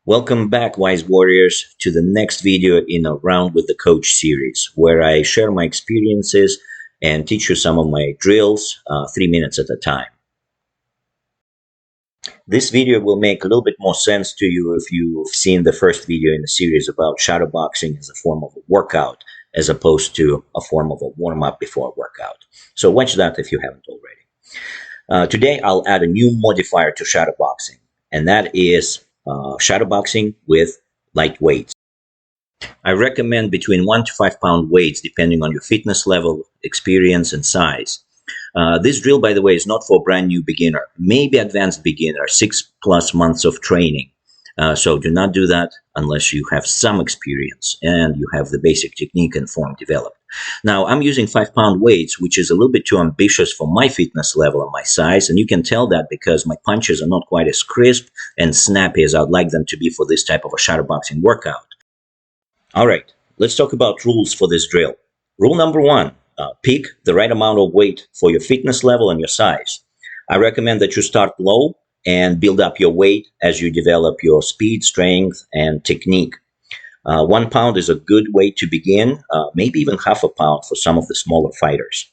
Welcome back, Wise Warriors, to the next video in a Round with the Coach series, where I share my experiences and teach you some of my drills, 3 minutes at a time. This video will make a little bit more sense to you if you've seen the first video in the series about shadowboxing as a form of a workout, as opposed to a form of a warm-up before a workout. So watch that if you haven't already. Today, I'll add a new modifier to shadowboxing, and that is shadowboxing with light weights. I recommend between 1 to 5 pound weights depending on your fitness level, experience, and size. This drill, by the way, is not for a brand new beginner, maybe advanced beginner, 6+ months of training. So do not do that unless you have some experience and you have the basic technique and form developed. Now, I'm using 5 pound weights, which is a little bit too ambitious for my fitness level and my size. And you can tell that because my punches are not quite as crisp and snappy as I'd like them to be for this type of a shadowboxing workout. All right, let's talk about rules for this drill. Rule number 1, pick the right amount of weight for your fitness level and your size. I recommend that you start low and build up your weight as you develop your speed, strength, and technique. 1 pound is a good weight to begin, maybe even half a pound for some of the smaller fighters.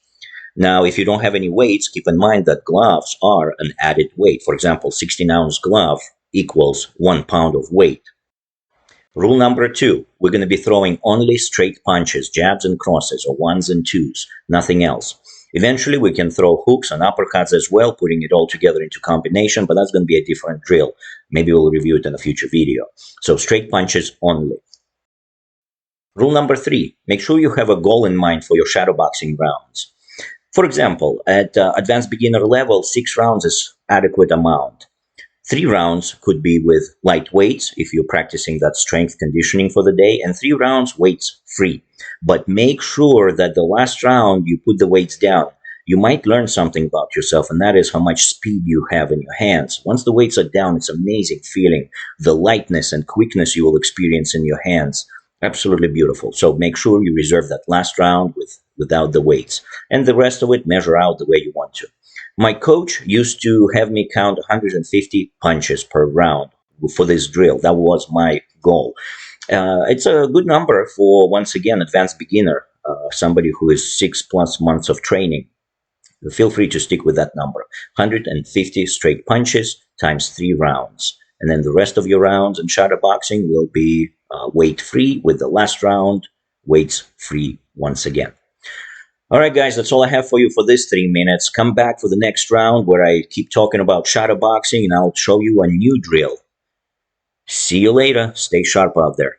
Now, if you don't have any weights, keep in mind that gloves are an added weight. For example, 16-ounce glove equals 1 pound of weight. Rule number 2, we're going to be throwing only straight punches, jabs and crosses, or ones and twos, nothing else. Eventually, we can throw hooks and uppercuts as well, putting it all together into combination, but that's going to be a different drill. Maybe we'll review it in a future video. So straight punches only. Rule number 3, make sure you have a goal in mind for your shadowboxing rounds. For example, at advanced beginner level, 6 rounds is adequate amount. 3 rounds could be with light weights if you're practicing that strength conditioning for the day, and 3 rounds weights free. But make sure that the last round you put the weights down. You might learn something about yourself, and that is how much speed you have in your hands. Once the weights are down, it's amazing feeling. The lightness and quickness you will experience in your hands. Absolutely beautiful. So make sure you reserve that last round without the weights. And the rest of it, measure out the way you want to. My coach used to have me count 150 punches per round for this drill. That was my goal. It's a good number for, once again, advanced beginner, somebody who is 6+ months of training. Feel free to stick with that number. 150 straight punches times 3 rounds. And then the rest of your rounds in shadowboxing will be weight-free, with the last round weights-free once again. All right, guys, that's all I have for you for this 3 minutes. Come back for the next round where I keep talking about shadowboxing, and I'll show you a new drill. See you later. Stay sharp out there.